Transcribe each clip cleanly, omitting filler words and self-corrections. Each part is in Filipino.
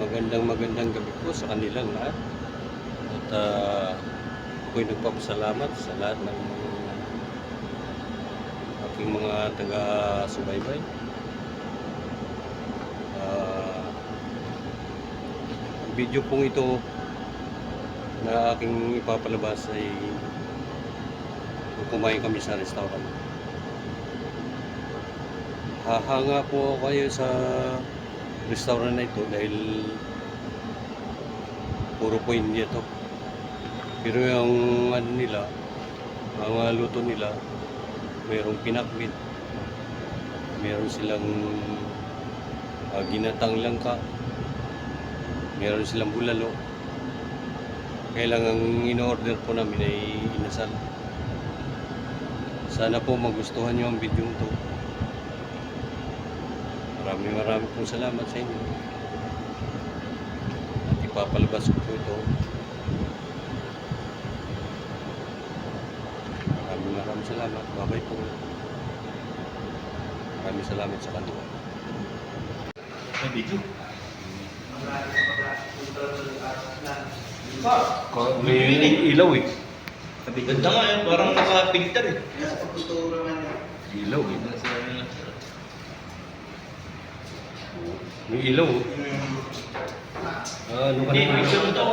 magandang gabi po sa kanilang lahat. At ako'y nagpapasalamat sa lahat ng aking mga taga-subaybay. Ang video pong ito na aking ipapalabas ay kumain kami sa restaurant. Hahanga po ako kayo sa restaurant na ito dahil puro po India to. Pero yung ano nila, ang luto nila, mayroong pinakbit, mayroon silang ginatang langka, mayroon silang bulalo. Kailangan in-order po namin ay inasal. Sana po magustuhan nyo ang video ito. Maraming pong salamat sa inyo. At ipapalabas ko po ito. Maraming salamat. Bye-bye po. Maraming salamat sa kanila. Video. May ilaw eh. Ganda nga yan, parang naka-filter eh. Ilaw eh. May ilaw oh. Ano ka Hindi, ng picture ilaw? ito.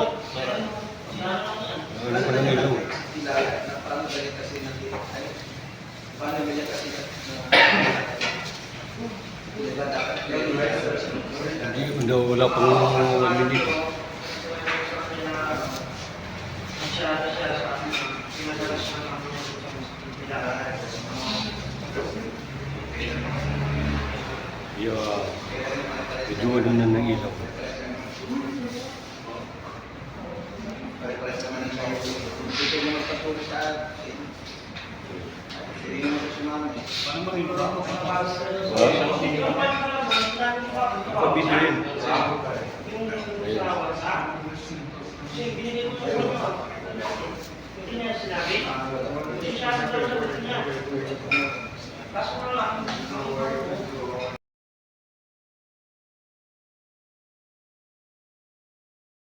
Ano ka ng ilaw? Hindi, wala pang 1 minute. Yeah. Medyo ano na ng ilaw. Video yun. Hindi niya sinabi. Hindi siya